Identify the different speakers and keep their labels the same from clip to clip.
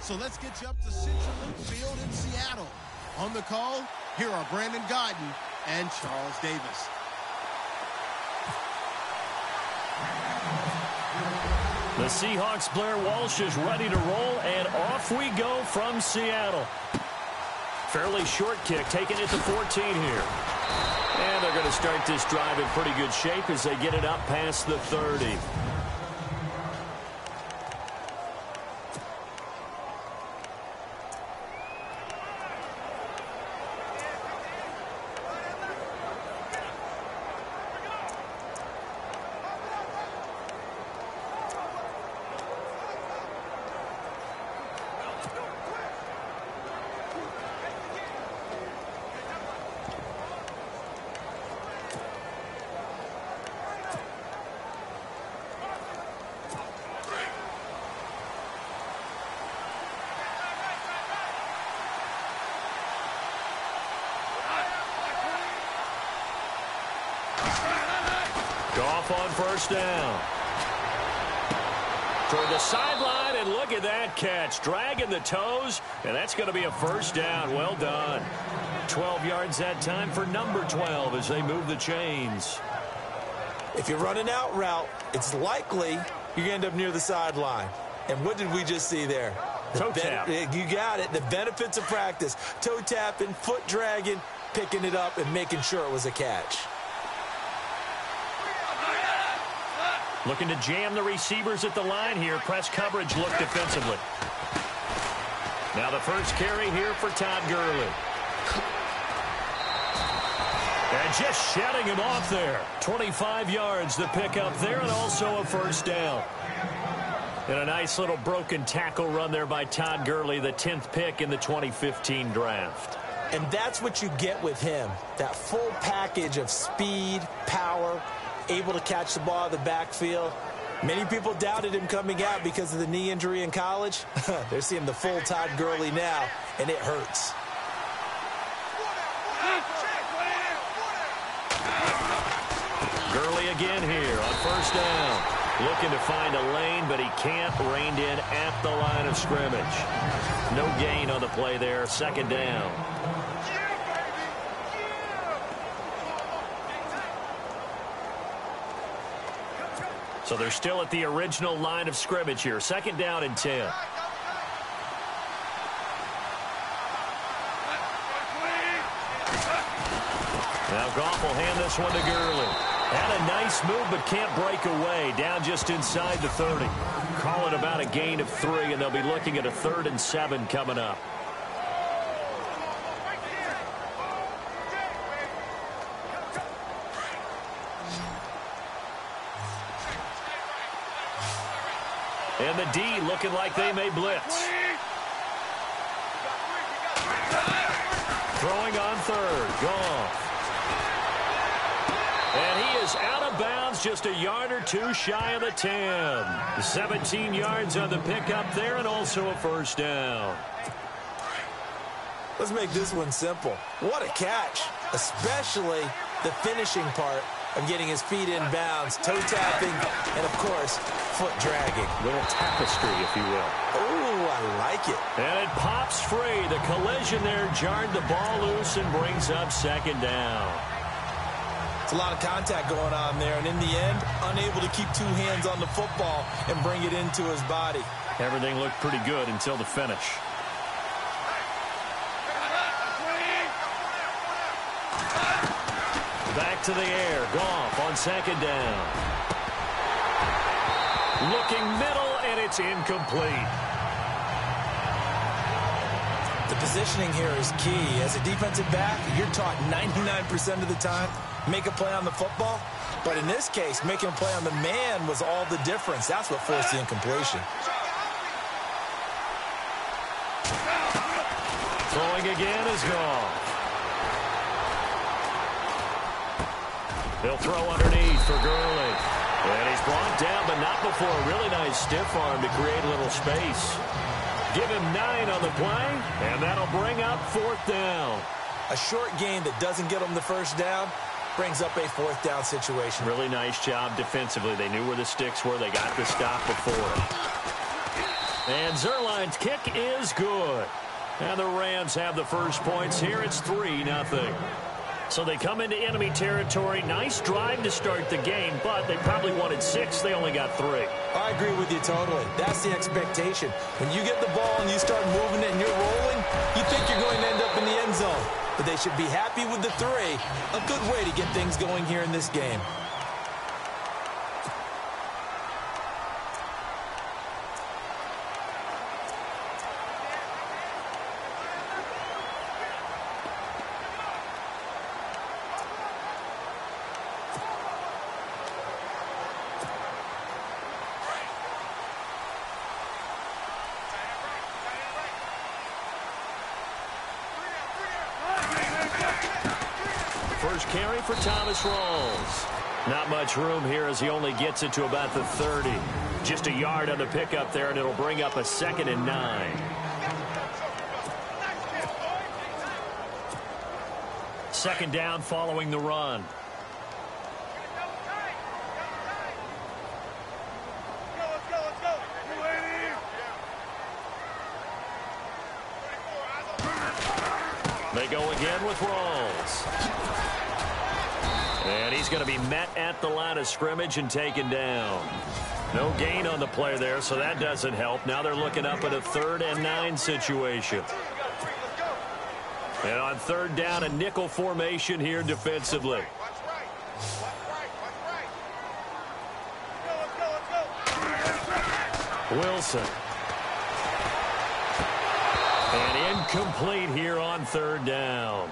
Speaker 1: So let's get you up to Central Link Field in Seattle. On the call, here are Brandon Godden and Charles Davis.
Speaker 2: The Seahawks' Blair Walsh is ready to roll, and off we go from Seattle. Fairly short kick, taking it to 14 here. And they're going to start this drive in pretty good shape as they get it up past the 30. Goff on first down. Toward the sideline, and look at that catch. Dragging the toes, and that's going to be a first down. Well done. 12 yards that time for number 12 as they move the chains.
Speaker 3: If you're running out route, it's likely you're going to end up near the sideline. And what did we just see there?
Speaker 2: Toe tap.
Speaker 3: You got it. The benefits of practice. Toe tapping, foot dragging, picking it up, and making sure it was a catch.
Speaker 2: Looking to jam the receivers at the line here. Press coverage look defensively. Now the first carry here for Todd Gurley. And just shutting him off there. 25 yards the pick up there, and also a first down. And a nice little broken tackle run there by Todd Gurley, the 10th pick in the 2015 draft.
Speaker 3: And that's what you get with him. That full package of speed, power, able to catch the ball out of the backfield. Many people doubted him coming out because of the knee injury in college. They're seeing the full Todd Gurley now, and it hurts.
Speaker 2: Gurley again here on first down. Looking to find a lane, but he can't. Reined in at the line of scrimmage. No gain on the play there. Second down. So they're still at the original line of scrimmage here. Second down and 10. Now Goff will hand this one to Gurley. Had a nice move, but can't break away. Down just inside the 30. Call it about a gain of 3, and they'll be looking at a 3rd and 7 coming up. And the D looking like they may blitz. Throwing on third. Goff. And he is out of bounds, just a yard or two shy of the 10. 17 yards on the pickup there, and also a first down.
Speaker 3: Let's make this one simple. What a catch, especially the finishing part of getting his feet in bounds, toe tapping, and, of course, foot dragging.
Speaker 2: Little tapestry, if you will.
Speaker 3: Oh, I like it.
Speaker 2: And it pops free. The collision there jarred the ball loose and brings up second down.
Speaker 3: It's a lot of contact going on there, and in the end, unable to keep two hands on the football and bring it into his body.
Speaker 2: Everything looked pretty good until the finish. Back to the air. Goff on second down. Looking middle, and it's incomplete.
Speaker 3: The positioning here is key. As a defensive back, you're taught 99% of the time, make a play on the football. But in this case, making a play on the man was all the difference. That's what forced the incompletion.
Speaker 2: Throwing again is Goff. He'll throw underneath for Gurley. And he's brought down, but not before a really nice stiff arm to create a little space. Give him 9 on the play, and that'll bring up 4th down.
Speaker 3: A short gain that doesn't get him the first down brings up a 4th down situation.
Speaker 2: Really nice job defensively. They knew where the sticks were. They got the stop before. And Zerline's kick is good. And the Rams have the first points here. It's 3-0. So they come into enemy territory. Nice drive to start the game, but they probably wanted 6. They only got 3.
Speaker 3: I agree with you totally. That's the expectation. When you get the ball and you start moving it and you're rolling, you think you're going to end up in the end zone. But they should be happy with the 3. A good way to get things going here in this game.
Speaker 2: First carry for Thomas Rawls. Not much room here as he only gets it to about the 30. Just a yard on the pickup there, and it'll bring up a 2nd and 9. Second down following the run. They go again with Rawls. And he's going to be met at the line of scrimmage and taken down. No gain on the play there, so that doesn't help. Now they're looking up at a 3rd and 9 situation. And on 3rd down, a nickel formation here defensively. Wilson. And incomplete here on 3rd down.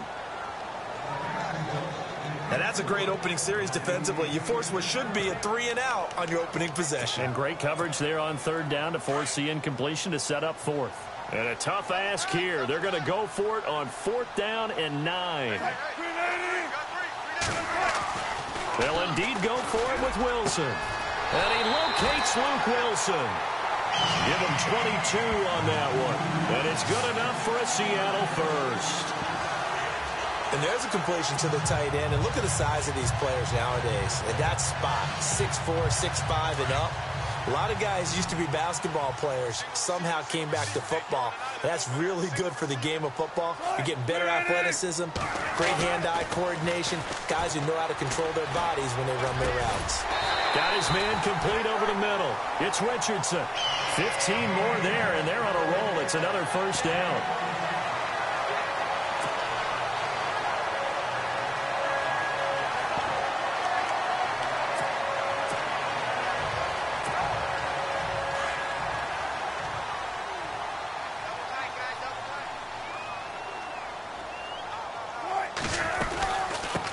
Speaker 3: And that's a great opening series defensively. You force what should be a 3-and-out on your opening possession.
Speaker 2: And great coverage there on 3rd down to force the incompletion to set up 4th. And a tough ask here. They're going to go for it on 4th down and 9. They'll indeed go for it with Wilson. And he locates Luke Wilson. Give him 22 on that one. And it's good enough for a Seattle first.
Speaker 3: And there's a completion to the tight end. And look at the size of these players nowadays. At that spot, 6'4", 6'5", and up. A lot of guys used to be basketball players, somehow came back to football. That's really good for the game of football. You're getting better athleticism, great hand-eye coordination, guys who know how to control their bodies when they run their routes.
Speaker 2: Got his man complete over the middle. It's Richardson. 15 more there, and they're on a roll. It's another first down.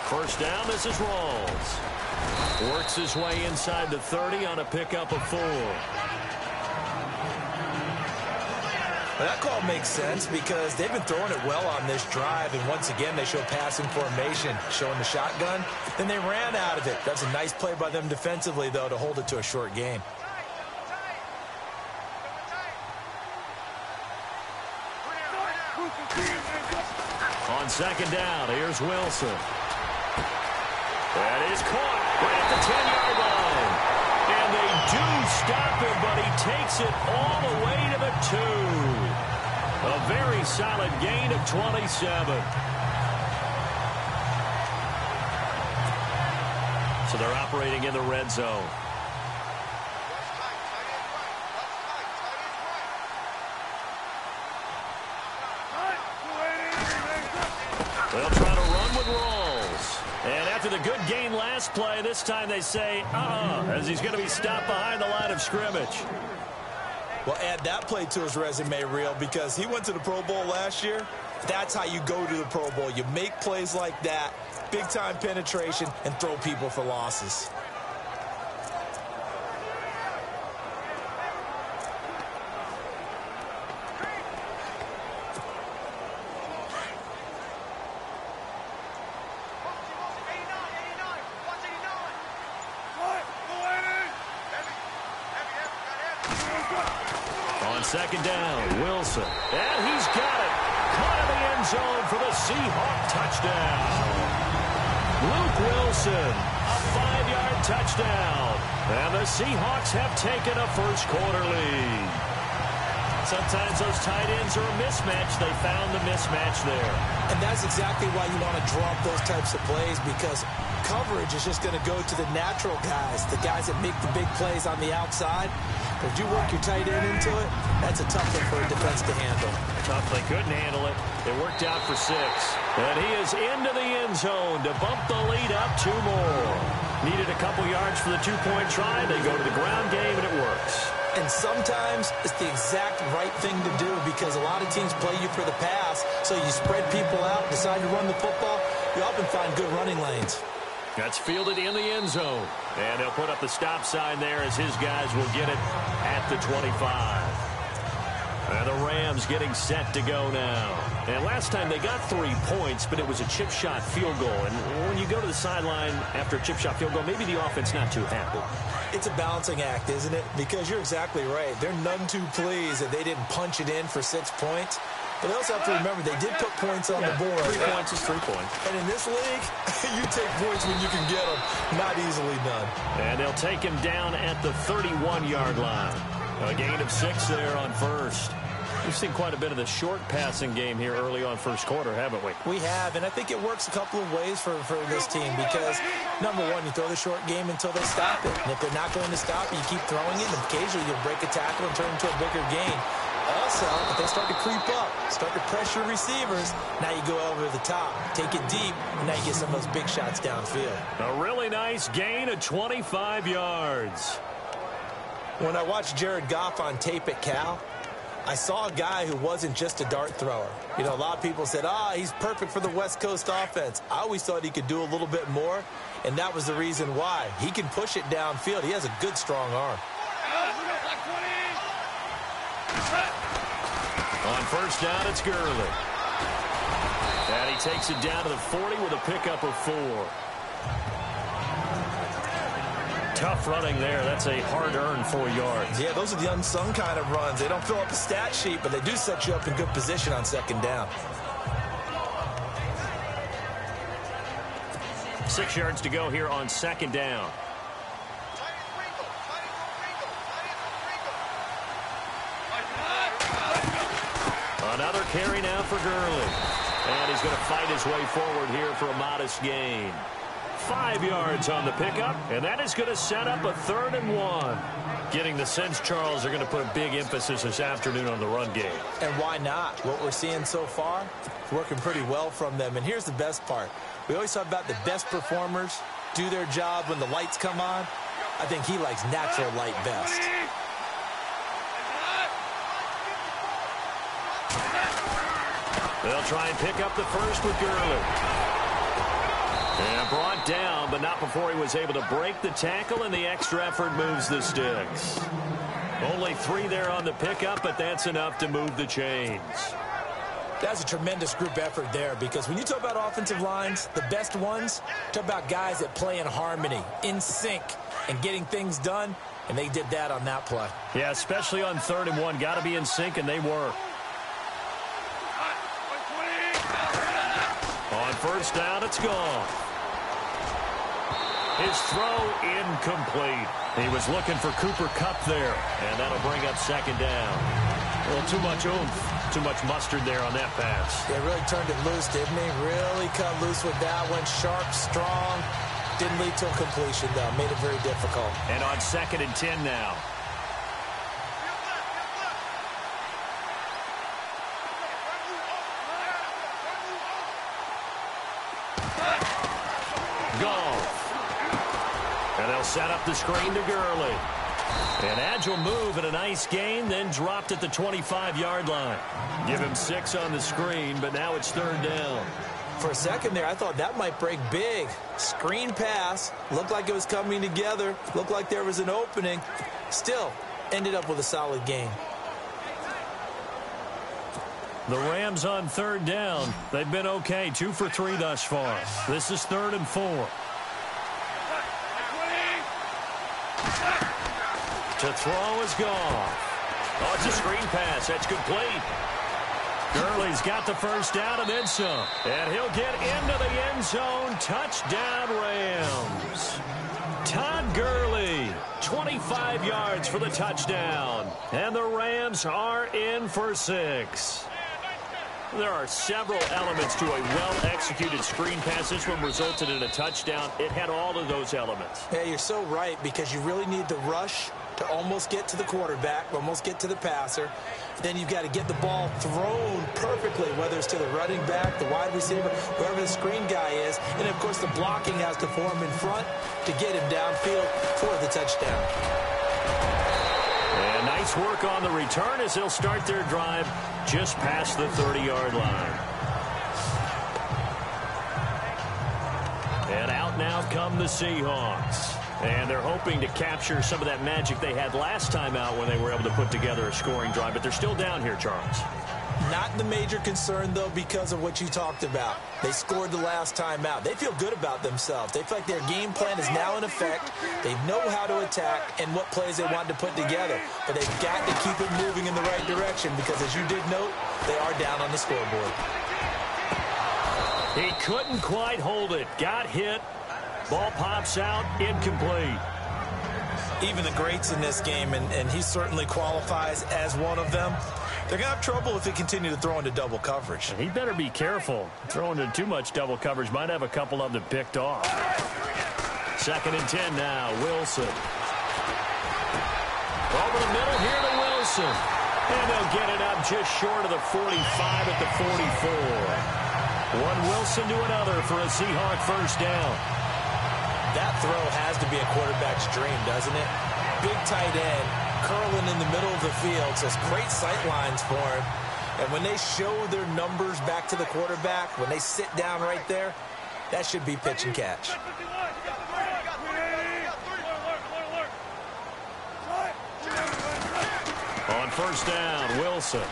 Speaker 2: First down, this is Rawls. Works his way inside the 30 on a pickup of 4.
Speaker 3: Well, that call makes sense because they've been throwing it well on this drive, and once again they show passing formation, showing the shotgun. Then they ran out of it. That's a nice play by them defensively, though, to hold it to a short gain.
Speaker 2: On second down, here's Wilson. That is caught right at the 10-yard line. And they do stop him, but he takes it all the way to the 2. A very solid gain of 27. So they're operating in the red zone. They'll try to run with Rawls. And after the good gain last play, this time they say, as he's going to be stopped behind the line of scrimmage.
Speaker 3: Well, add that play to his resume reel because he went to the Pro Bowl last year. That's how you go to the Pro Bowl. You make plays like that, big-time penetration, and throw people for losses.
Speaker 2: Second down, Wilson. And he's got it. Caught in the end zone for the Seahawk touchdown. Luke Wilson, a 5-yard touchdown. And the Seahawks have taken a first quarter lead. Sometimes those tight ends are a mismatch. They found the mismatch there.
Speaker 3: And that's exactly why you want to draw up those types of plays, because coverage is just going to go to the natural guys, the guys that make the big plays on the outside. But if you work your tight end into it, that's a tough one for a defense to handle.
Speaker 2: Tough, they couldn't handle it. It worked out for 6. And he is into the end zone to bump the lead up 2 more. Needed a couple yards for the 2-point try. They go to the ground game, and it works.
Speaker 3: And sometimes it's the exact right thing to do, because a lot of teams play you for the pass, so you spread people out, decide to run the football. You often find good running lanes.
Speaker 2: That's fielded in the end zone. And he'll put up the stop sign there as his guys will get it at the 25. And the Rams getting set to go now. And last time they got 3 points, but it was a chip shot field goal. And when you go to the sideline after a chip shot field goal, maybe the offense not too happy.
Speaker 3: It's a balancing act, isn't it? Because you're exactly right. They're none too pleased that they didn't punch it in for 6 points. But they also have to remember they did put points on the board.
Speaker 2: 3 points is 3 points.
Speaker 3: And in this league, you take points when you can get them. Not easily done.
Speaker 2: And they'll take him down at the 31-yard line. A gain of 6 there on first. We've seen quite a bit of the short passing game here early on first quarter, haven't we?
Speaker 3: We have, and I think it works a couple of ways for this team, because, number one, you throw the short game until they stop it. And if they're not going to stop it, you keep throwing it, and occasionally you'll break a tackle and turn it into a bigger gain. Also, if they start to creep up, start to pressure receivers, now you go over the top, take it deep, and now you get some of those big shots downfield.
Speaker 2: A really nice gain of 25 yards.
Speaker 3: When I watched Jared Goff on tape at Cal, I saw a guy who wasn't just a dart thrower. You know, a lot of people said, he's perfect for the West Coast offense. I always thought he could do a little bit more, and that was the reason why. He can push it downfield. He has a good, strong arm.
Speaker 2: On first down, it's Gurley. And he takes it down to the 40 with a pickup of 4. Tough running there. That's a hard-earned 4 yards.
Speaker 3: Yeah, those are the unsung kind of runs. They don't fill up the stat sheet, but they do set you up in good position on second down.
Speaker 2: 6 yards to go here on second down. Another carry now for Gurley. And he's going to fight his way forward here for a modest gain. 5 yards on the pickup, and that is going to set up a 3rd and 1. Getting the sense, Charles, they're going to put a big emphasis this afternoon on the run game.
Speaker 3: And why not? What we're seeing so far, working pretty well from them. And here's the best part. We always talk about the best performers do their job when the lights come on. I think he likes natural light best.
Speaker 2: They'll try and pick up the first with Gurley. And brought down, but not before he was able to break the tackle, and the extra effort moves the sticks. Only 3 there on the pickup, but that's enough to move the chains.
Speaker 3: That's a tremendous group effort there, because when you talk about offensive lines, the best ones, talk about guys that play in harmony, in sync, and getting things done, and they did that on that play.
Speaker 2: Yeah, especially on 3rd and 1. Got to be in sync, and they were. On first down, it's gone. His throw incomplete. He was looking for Cooper Kupp there, and that'll bring up second down. A little too much oomph, too much mustard there on that pass.
Speaker 3: Yeah, really turned it loose, didn't he? Really cut loose with that one. Sharp, strong. Didn't lead to a completion, though. Made it very difficult.
Speaker 2: And on 2nd and 10 now. And they'll set up the screen to Gurley. An agile move and a nice gain, then dropped at the 25-yard line. Give him 6 on the screen, but now it's 3rd down.
Speaker 3: For a second there, I thought that might break big. Screen pass. Looked like it was coming together. Looked like there was an opening. Still, ended up with a solid gain.
Speaker 2: The Rams on 3rd down. They've been okay. 2 for 3 thus far. This is 3rd and 4. To throw is gone. Oh, it's a screen pass. That's complete. Gurley's got the first down and then some. And he'll get into the end zone. Touchdown, Rams. Todd Gurley, 25 yards for the touchdown. And the Rams are in for 6. There are several elements to a well-executed screen pass. This one resulted in a touchdown. It had all of those elements.
Speaker 3: Yeah, you're so right, because you really need the rush to almost get to the quarterback, almost get to the passer. Then you've got to get the ball thrown perfectly, whether it's to the running back, the wide receiver, whoever the screen guy is. And, of course, the blocking has to form in front to get him downfield for the touchdown.
Speaker 2: And nice work on the return as they'll start their drive just past the 30-yard line. And out now come the Seahawks. And they're hoping to capture some of that magic they had last time out when they were able to put together a scoring drive. But they're still down here, Charles.
Speaker 3: Not the major concern, though, because of what you talked about. They scored the last time out. They feel good about themselves. They feel like their game plan is now in effect. They know how to attack and what plays they want to put together. But they've got to keep it moving in the right direction because, as you did note, they are down on the scoreboard.
Speaker 2: He couldn't quite hold it. Got hit. Ball pops out, incomplete.
Speaker 3: Even the greats in this game, and he certainly qualifies as one of them, they're going to have trouble if they continue to throw into double coverage.
Speaker 2: He better be careful. Throwing into too much double coverage might have a couple of them picked off. 2nd and 10 now, Wilson. Over the middle here to Wilson. And they'll get it up just short of the 45 at the 44. One Wilson to another for a Seahawk first down.
Speaker 3: That throw has to be a quarterback's dream, doesn't it? Big tight end, curling in the middle of the field, so it's great sight lines for him. And when they show their numbers back to the quarterback, when they sit down right there, that should be pitch and catch.
Speaker 2: On first down, Wilson.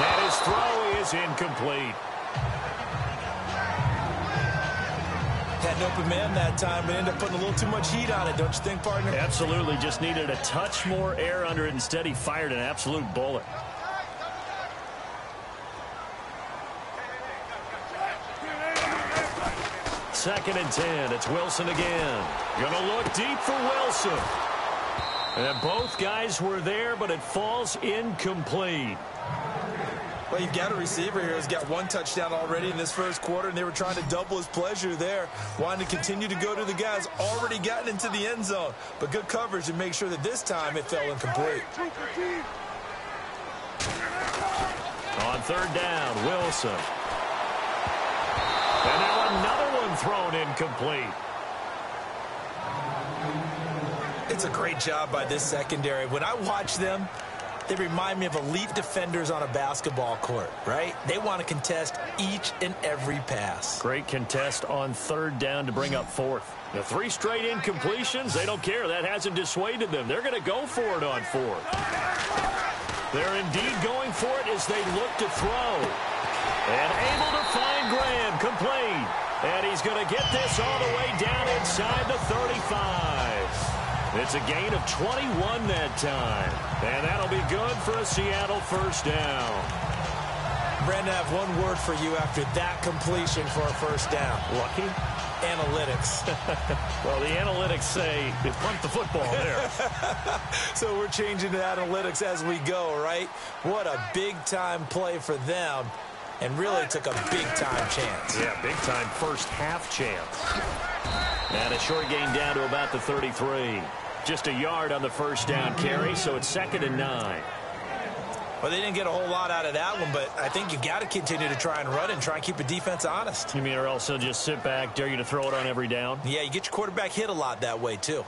Speaker 2: And his throw is incomplete.
Speaker 3: Had an open man that time, but ended up putting a little too much heat on it, don't you think, partner?
Speaker 2: Absolutely. Just needed a touch more air under it. Instead, he fired an absolute bullet. Second and 10. It's Wilson again. Gonna look deep for Wilson. And both guys were there, but it falls incomplete.
Speaker 3: Well, you've got a receiver here who's got one touchdown already in this first quarter, and they were trying to double his pleasure there, wanting to continue to go to the guys already gotten into the end zone. But good coverage to make sure that this time it fell incomplete.
Speaker 2: On third down, Wilson. And now another one thrown incomplete.
Speaker 3: It's a great job by this secondary. When I watch them, they remind me of elite defenders on a basketball court, right? They want to contest each and every pass.
Speaker 2: Great contest on third down to bring up fourth. The 3 straight incompletions, they don't care. That hasn't dissuaded them. They're going to go for it on fourth. They're indeed going for it as they look to throw. And able to find Graham, complete. And he's going to get this all the way down inside the 35. It's a gain of 21 that time. And that'll be good for a Seattle first down.
Speaker 3: Brandon, I have one word for you after that completion for a first down.
Speaker 2: Lucky?
Speaker 3: Analytics.
Speaker 2: Well, the analytics say you punt the football there.
Speaker 3: So we're changing to analytics as we go, right? What a big-time play for them. And really took a big-time chance.
Speaker 2: Yeah, big-time first half chance. And a short gain down to about the 33. Just a yard on the first down carry, so it's 2nd and 9.
Speaker 3: Well, they didn't get a whole lot out of that one, but I think you've got to continue to try and run and try and keep the defense honest.
Speaker 2: You mean or else they'll just sit back, dare you to throw it on every down?
Speaker 3: Yeah, you get your quarterback hit a lot that way, too.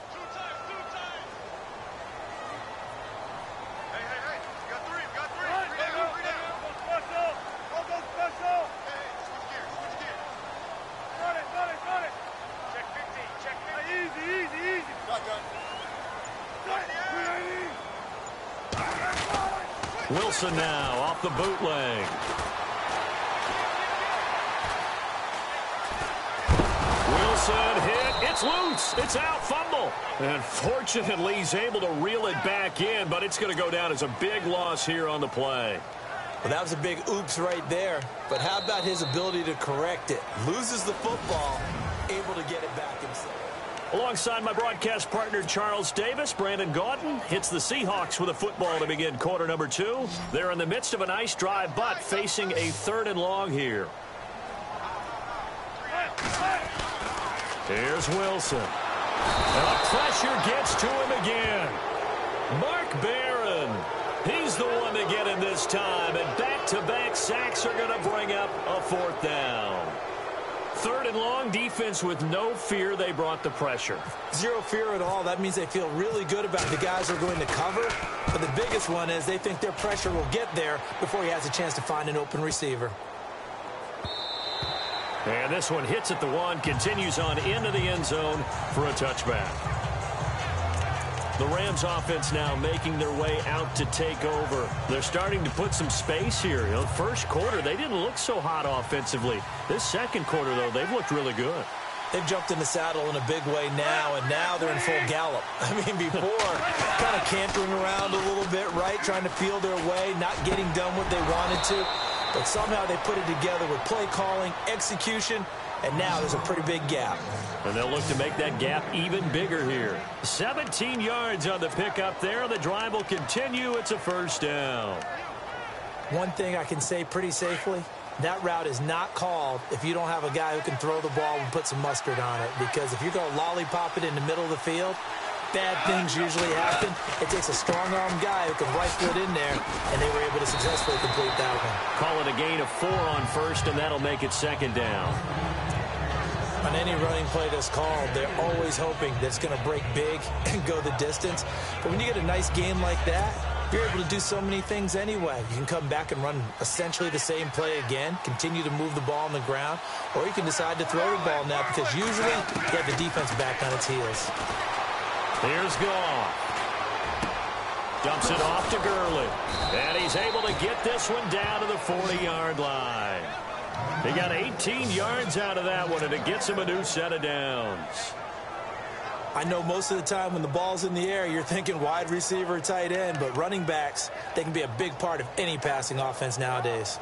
Speaker 2: Wilson now off the bootleg. Wilson hit. It's loose. It's out. Fumble. And fortunately, he's able to reel it back in, but it's going to go down as a big loss here on the play.
Speaker 3: Well, that was a big oops right there. But how about his ability to correct it? Loses the football, able to get it back himself.
Speaker 2: Alongside my broadcast partner, Charles Davis, Brandon Gaudin hits the Seahawks with a football to begin quarter number 2. They're in the midst of a nice drive, but facing a 3rd and long here. Here's Wilson. And the pressure gets to him again. Mark Barron. He's the one to get him this time, and back-to-back sacks are going to bring up a 4th down. 3rd and long, defense with no fear. They brought the pressure.
Speaker 3: Zero fear at all. That means they feel really good about the guys they're going to cover. But the biggest one is they think their pressure will get there before he has a chance to find an open receiver.
Speaker 2: And this one hits at the 1, continues on into the end zone for a touchback. The Rams offense now making their way out to take over. They're starting to put some space here. You know, first quarter, they didn't look so hot offensively. This second quarter, though, they've looked really good.
Speaker 3: They've jumped in the saddle in a big way now, and now they're in full gallop. I mean, before, kind of cantering around a little bit, right, trying to feel their way, not getting done what they wanted to. But somehow they put it together with play calling, execution, and now there's a pretty big gap.
Speaker 2: And they'll look to make that gap even bigger here. 17 yards on the pickup there. The drive will continue. It's a 1st down.
Speaker 3: One thing I can say pretty safely, that route is not called if you don't have a guy who can throw the ball and put some mustard on it. Because if you're going to lollipop it in the middle of the field, bad things usually happen. It takes a strong-arm guy who can rifle it in there, and they were able to successfully complete that one.
Speaker 2: Call it a gain of 4 on 1st, and that'll make it 2nd down.
Speaker 3: On any running play that's called, they're always hoping that it's going to break big and go the distance. But when you get a nice game like that, you're able to do so many things anyway. You can come back and run essentially the same play again, continue to move the ball on the ground, or you can decide to throw the ball now because usually you have the defense back on its heels.
Speaker 2: Here's Goff. Dumps it off to Gurley. And he's able to get this one down to the 40-yard line. He got 18 yards out of that one, and it gets him a new set of downs.
Speaker 3: I know most of the time when the ball's in the air, you're thinking wide receiver, tight end, but running backs, they can be a big part of any passing offense nowadays.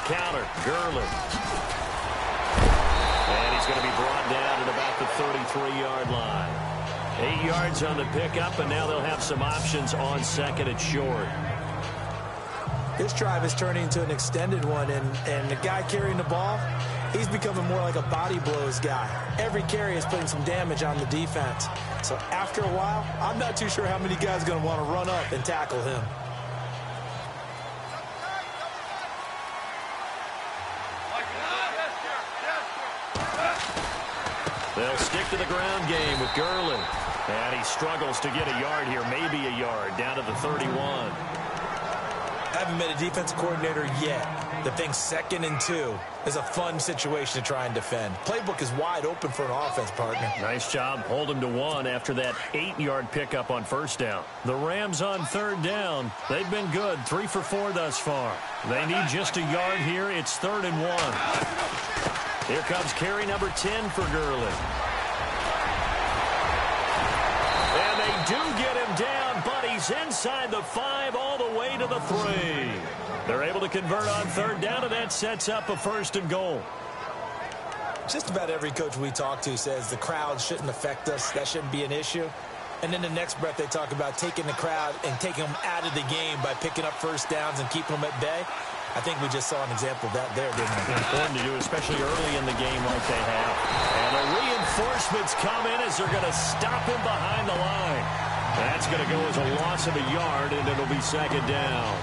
Speaker 2: Counter, Gurley. And he's going to be brought down at about the 33-yard line. 8 yards on the pickup, and now they'll have some options on 2nd and short.
Speaker 3: This drive is turning into an extended one, and the guy carrying the ball, he's becoming more like a body blows guy. Every carry is putting some damage on the defense. So after a while, I'm not too sure how many guys are going to want to run up and tackle him.
Speaker 2: They'll stick to the ground game with Gurley. And he struggles to get a yard here, maybe a yard, down to the 31.
Speaker 3: I haven't been a defensive coordinator yet. The thing 2nd and 2 is a fun situation to try and defend. Playbook is wide open for an offense, partner.
Speaker 2: Nice job. Hold him to 1 after that 8-yard pickup on 1st down. The Rams on 3rd down. They've been good. 3 for 4 thus far. They need just a yard here. It's 3rd and 1. Here comes carry number 10 for Gurley. And they do get him down, but he's inside the 5 all the way to the 3. They're able to convert on 3rd down, and that sets up a 1st and goal.
Speaker 3: Just about every coach we talk to says the crowd shouldn't affect us. That shouldn't be an issue. And then the next breath they talk about taking the crowd and taking them out of the game by picking up 1st downs and keeping them at bay. I think we just saw an example of that there, didn't we?
Speaker 2: Important to do, especially early in the game like they have. And the reinforcements come in as they're going to stop him behind the line. That's going to go as a loss of a yard, and it'll be 2nd down.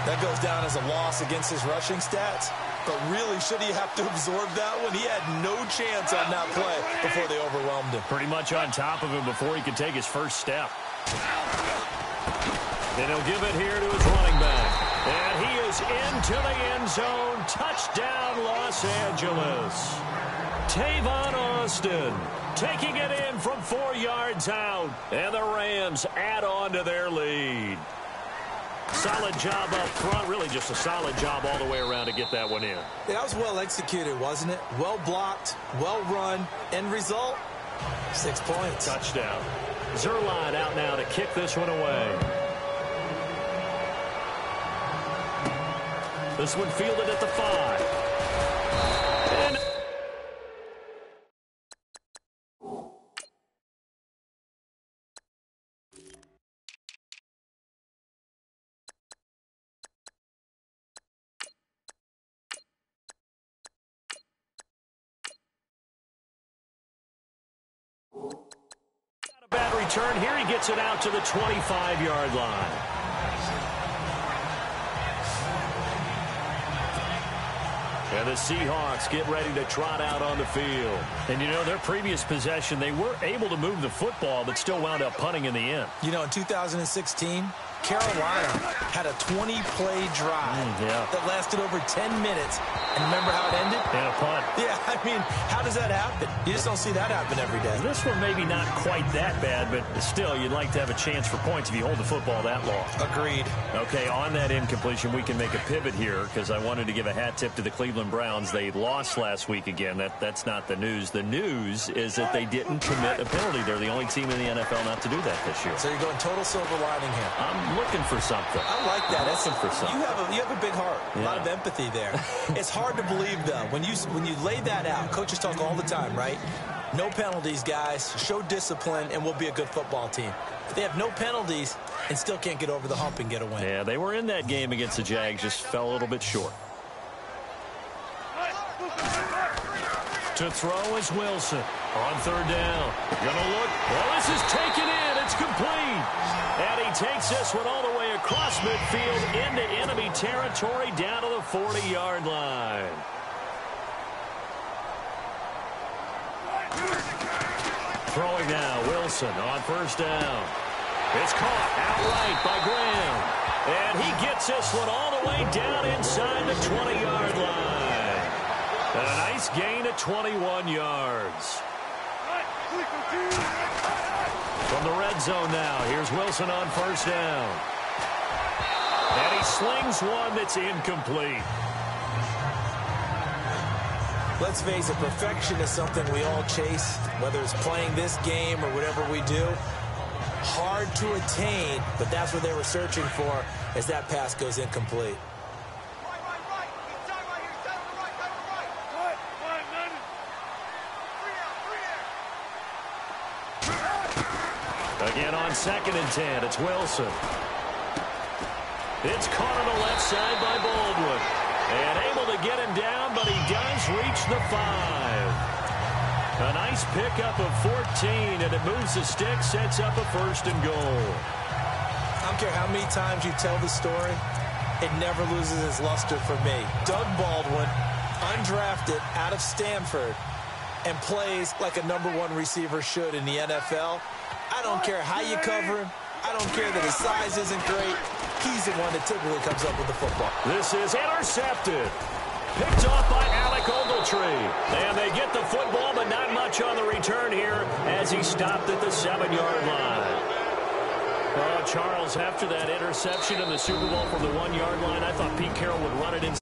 Speaker 3: That goes down as a loss against his rushing stats. But really, should he have to absorb that one? He had no chance on that play before they overwhelmed him.
Speaker 2: Pretty much on top of him before he could take his first step. And he'll give it here to his running back. And he is into the end zone. Touchdown, Los Angeles. Tavon Austin taking it in from 4 yards out. And the Rams add on to their lead. Solid job up front, really just a solid job all the way around to get that one in.
Speaker 3: Yeah, that was well executed, wasn't it? Well blocked, well run. End result, 6 points.
Speaker 2: Touchdown. Zerline out now to kick this one away. This one fielded at the 5. And a bad return here. He gets it out to the 25-yard line. And the Seahawks get ready to trot out on the field. And, you know, their previous possession, they were able to move the football, but still wound up punting in the end.
Speaker 3: You know, in 2016, Carolina had a 20-play drive that lasted over 10 minutes. And remember how it ended?
Speaker 2: And a punt.
Speaker 3: Yeah, I mean, how does that happen? You just don't see that happen every day.
Speaker 2: This one maybe not quite that bad, but still, you'd like to have a chance for points if you hold the football that long.
Speaker 3: Agreed.
Speaker 2: Okay, on that incompletion, we can make a pivot here because I wanted to give a hat tip to the Cleveland Browns. They lost last week again. That's not the news. The news is that they didn't commit a penalty. They're the only team in the NFL not to do that this year.
Speaker 3: So you're going total silver lining here.
Speaker 2: I'm looking for something.
Speaker 3: I like that.
Speaker 2: Looking for something.
Speaker 3: You have a big heart. A lot of empathy there. It's hard to believe, though. When you lay that out, coaches talk all the time, right? No penalties, guys. Show discipline, and we'll be a good football team. If they have no penalties and still can't get over the hump and get a win.
Speaker 2: Yeah, they were in that game against the Jags, just fell a little bit short. To throw is Wilson on third down. Gonna look. Well, this is taken in. It's complete. And he takes this one all the way across midfield into enemy territory down to the 40-yard line. Throwing now, Wilson on first down. It's caught outright by Graham. And he gets this one all the way down inside the 20-yard line. And a nice gain of 21 yards. From the red zone now, here's Wilson on first down. And he slings one that's incomplete.
Speaker 3: Let's face it, perfection is something we all chase, whether it's playing this game or whatever we do. Hard to attain, but that's what they were searching for as that pass goes incomplete.
Speaker 2: Again on 2nd and 10, it's Wilson. It's caught on the left side by Baldwin. And able to get him down, but he does reach the 5. A nice pickup of 14, and it moves the stick, sets up a 1st and goal.
Speaker 3: I don't care how many times you tell the story, it never loses its luster for me. Doug Baldwin, undrafted out of Stanford, and plays like a #1 receiver should in the NFL. I don't care how you cover him. I don't care that his size isn't great. He's the one that typically comes up with the football.
Speaker 2: This is intercepted. Picked off by Alec Ogletree. And they get the football, but not much on the return here as he stopped at the 7-yard line. Charles, after that interception in the Super Bowl from the 1-yard line, I thought Pete Carroll would run it inside.